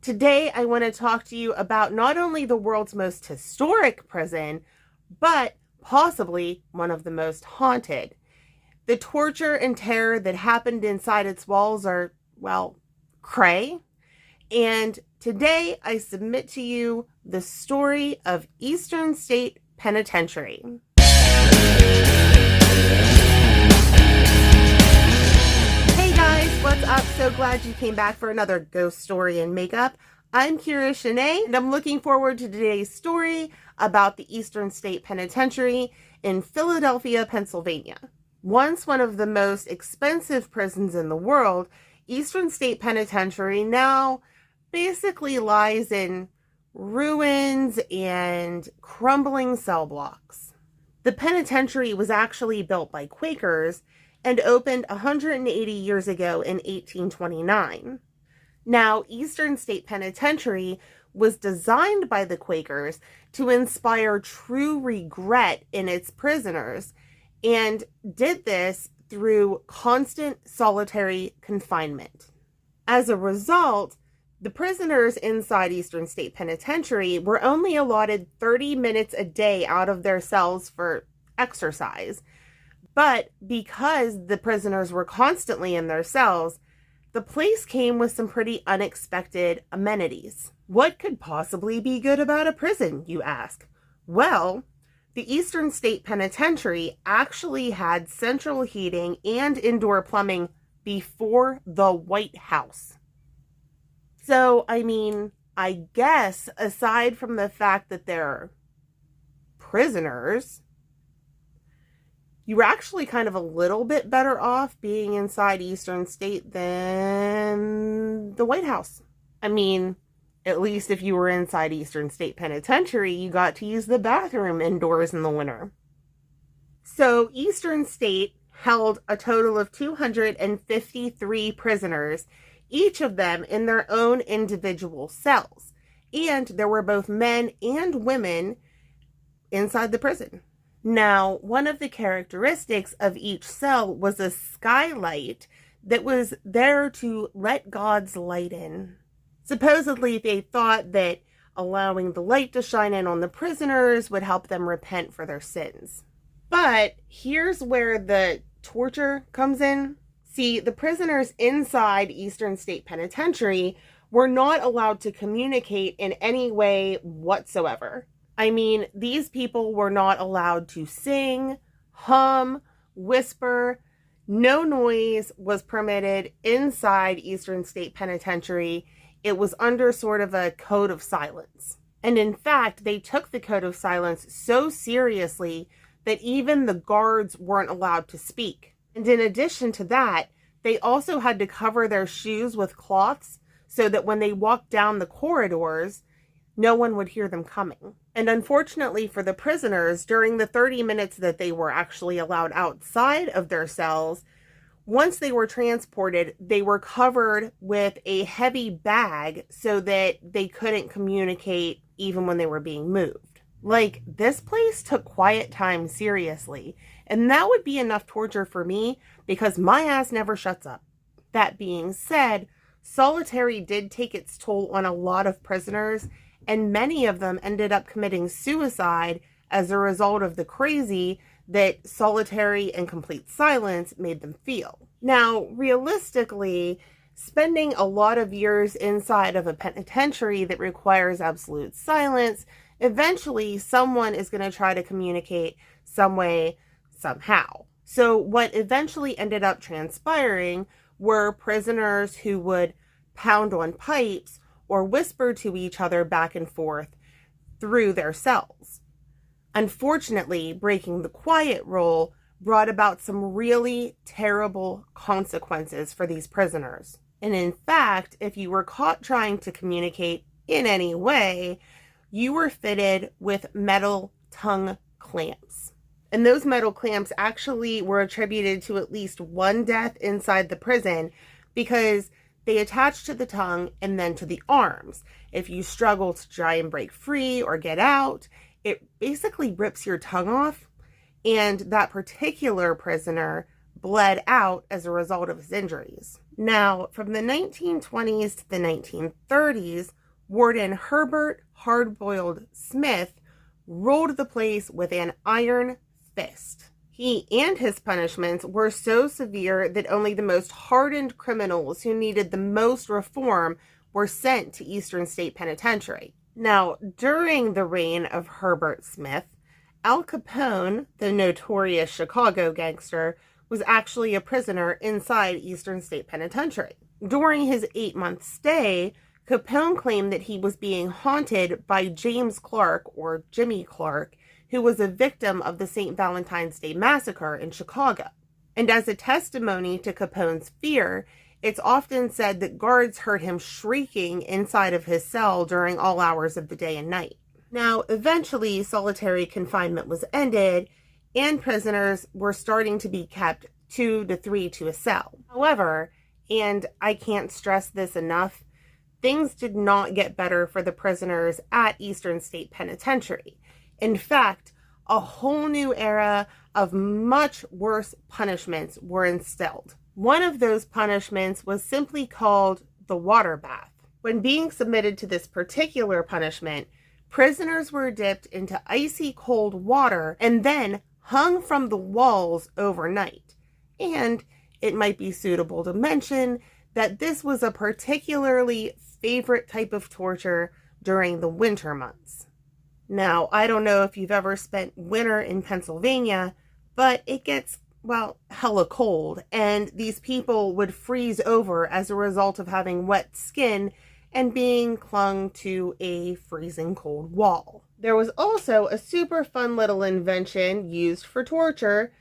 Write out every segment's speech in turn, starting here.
Today, I want to talk to you about not only the world's most historic prison, but possibly one of the most haunted. The torture and terror that happened inside its walls are, well, cray. And today, I submit to you the story of Eastern State Penitentiary. What's up? So glad you came back for another ghost story and makeup. I'm shen'a, and I'm looking forward to today's story about the Eastern State Penitentiary in Philadelphia, Pennsylvania. Once one of the most expensive prisons in the world, Eastern State Penitentiary now basically lies in ruins and crumbling cell blocks. The penitentiary was actually built by Quakers and opened 180 years ago in 1829. Now, Eastern State Penitentiary was designed by the Quakers to inspire true regret in its prisoners, and did this through constant solitary confinement. As a result, the prisoners inside Eastern State Penitentiary were only allotted 30 minutes a day out of their cells for exercise. But because the prisoners were constantly in their cells, the place came with some pretty unexpected amenities. What could possibly be good about a prison, you ask? Well, the Eastern State Penitentiary actually had central heating and indoor plumbing before the White House. So, I guess aside from the fact that they're prisoners, you were actually kind of a little bit better off being inside Eastern State than the White House. At least if you were inside Eastern State Penitentiary, you got to use the bathroom indoors in the winter. So Eastern State held a total of 253 prisoners, each of them in their own individual cells. And there were both men and women inside the prison. Now, one of the characteristics of each cell was a skylight that was there to let God's light in. Supposedly, they thought that allowing the light to shine in on the prisoners would help them repent for their sins. But here's where the torture comes in. See, the prisoners inside Eastern State Penitentiary were not allowed to communicate in any way whatsoever. These people were not allowed to sing, hum, whisper. No noise was permitted inside Eastern State Penitentiary. It was under sort of a code of silence. And in fact, they took the code of silence so seriously that even the guards weren't allowed to speak. And in addition to that, they also had to cover their shoes with cloths so that when they walked down the corridors, no one would hear them coming. And unfortunately for the prisoners, during the 30 minutes that they were actually allowed outside of their cells, once they were transported, they were covered with a heavy bag so that they couldn't communicate even when they were being moved. This place took quiet time seriously, and that would be enough torture for me because my ass never shuts up. That being said, solitary did take its toll on a lot of prisoners, and many of them ended up committing suicide as a result of the crazy that solitary and complete silence made them feel. Now, realistically, spending a lot of years inside of a penitentiary that requires absolute silence, eventually someone is going to try to communicate some way, somehow. So what eventually ended up transpiring were prisoners who would pound on pipes or whisper to each other back and forth through their cells. Unfortunately, breaking the quiet rule brought about some really terrible consequences for these prisoners. And in fact, if you were caught trying to communicate in any way, you were fitted with metal tongue clamps. And those metal clamps actually were attributed to at least one death inside the prison because they attach to the tongue and then to the arms. If you struggle to try and break free or get out, it basically rips your tongue off, and that particular prisoner bled out as a result of his injuries. Now, from the 1920s to the 1930s, Warden Herbert Hardboiled Smith ruled the place with an iron fist. He and his punishments were so severe that only the most hardened criminals who needed the most reform were sent to Eastern State Penitentiary. Now, during the reign of Herbert Smith, Al Capone, the notorious Chicago gangster, was actually a prisoner inside Eastern State Penitentiary. During his 8-month stay, Capone claimed that he was being haunted by James Clark, or Jimmy Clark, who was a victim of the St. Valentine's Day Massacre in Chicago. And as a testimony to Capone's fear, it's often said that guards heard him shrieking inside of his cell during all hours of the day and night. Now, eventually, solitary confinement was ended, and prisoners were starting to be kept 2 to 3 to a cell. However, and I can't stress this enough, things did not get better for the prisoners at Eastern State Penitentiary. In fact, a whole new era of much worse punishments were instilled. One of those punishments was simply called the water bath. When being submitted to this particular punishment, prisoners were dipped into icy cold water and then hung from the walls overnight. And it might be suitable to mention that this was a particularly favorite type of torture during the winter months. Now, I don't know if you've ever spent winter in Pennsylvania, but it gets, well, hella cold, and these people would freeze over as a result of having wet skin and being clung to a freezing cold wall. There was also a super fun little invention used for torture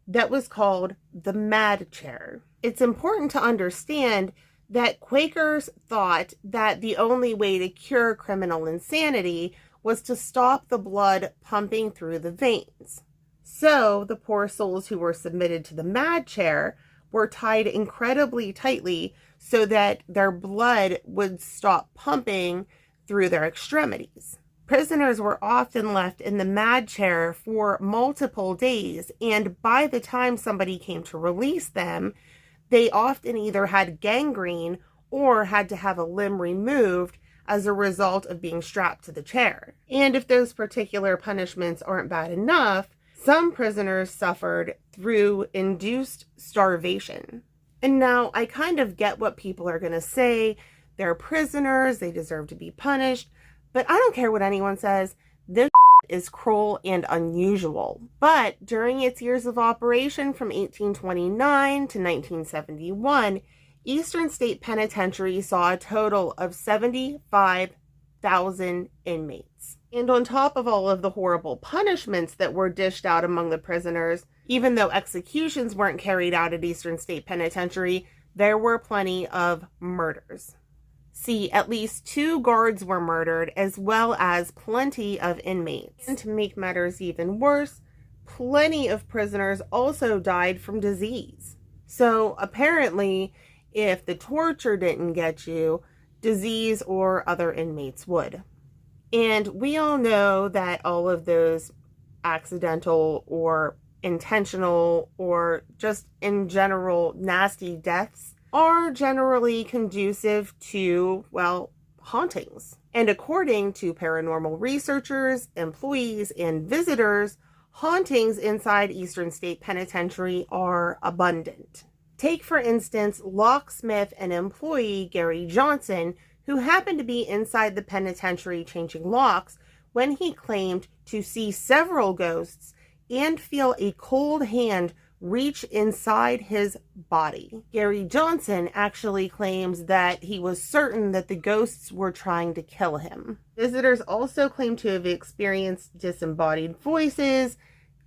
that was called the mad chair. It's important to understand that Quakers thought that the only way to cure criminal insanity was to stop the blood pumping through the veins. So the poor souls who were submitted to the mad chair were tied incredibly tightly so that their blood would stop pumping through their extremities. Prisoners were often left in the mad chair for multiple days, and by the time somebody came to release them, they often either had gangrene or had to have a limb removed as a result of being strapped to the chair. And if those particular punishments aren't bad enough, some prisoners suffered through induced starvation. And now I kind of get what people are going to say. They're prisoners, they deserve to be punished, but I don't care what anyone says. This is cruel and unusual. But during its years of operation from 1829 to 1971, Eastern State Penitentiary saw a total of 75,000 inmates. And on top of all of the horrible punishments that were dished out among the prisoners, even though executions weren't carried out at Eastern State Penitentiary, there were plenty of murders. See, at least 2 guards were murdered, as well as plenty of inmates. And to make matters even worse, plenty of prisoners also died from disease. So apparently, if the torture didn't get you, disease or other inmates would. And we all know that all of those accidental or intentional or just in general nasty deaths are generally conducive to, well, hauntings. And according to paranormal researchers, employees, and visitors, hauntings inside Eastern State Penitentiary are abundant. Take, for instance, locksmith and employee Gary Johnson, who happened to be inside the penitentiary changing locks when he claimed to see several ghosts and feel a cold hand reach inside his body. Gary Johnson actually claims that he was certain that the ghosts were trying to kill him. Visitors also claim to have experienced disembodied voices,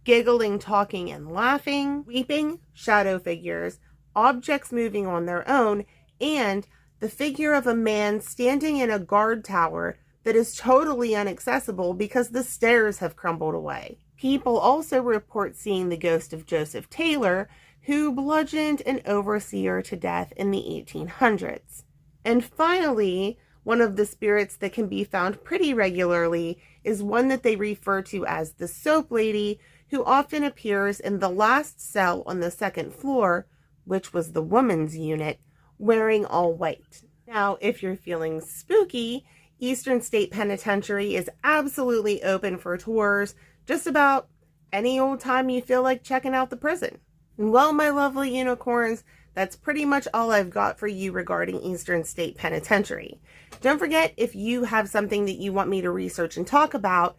giggling, talking, and laughing, weeping, shadow figures, objects moving on their own, and the figure of a man standing in a guard tower that is totally inaccessible because the stairs have crumbled away. People also report seeing the ghost of Joseph Taylor, who bludgeoned an overseer to death in the 1800s. And finally, one of the spirits that can be found pretty regularly is one that they refer to as the Soap Lady, who often appears in the last cell on the second floor, which was the women's unit, wearing all white. Now, if you're feeling spooky, Eastern State Penitentiary is absolutely open for tours just about any old time you feel like checking out the prison. And well, my lovely unicorns, that's pretty much all I've got for you regarding Eastern State Penitentiary. Don't forget, if you have something that you want me to research and talk about,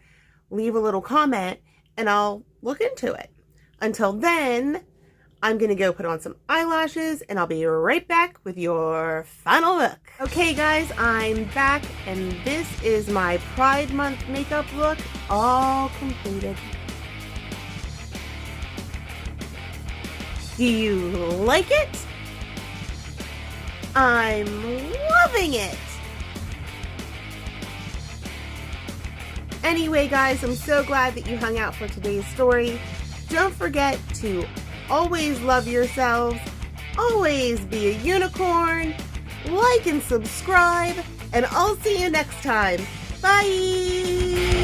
leave a little comment and I'll look into it. Until then, I'm going to go put on some eyelashes and I'll be right back with your final look. Okay guys, I'm back and this is my Pride Month makeup look all completed. Do you like it? I'm loving it. Anyway guys, I'm so glad that you hung out for today's story. Don't forget to always love yourselves, always be a unicorn, like and subscribe, and I'll see you next time. Bye!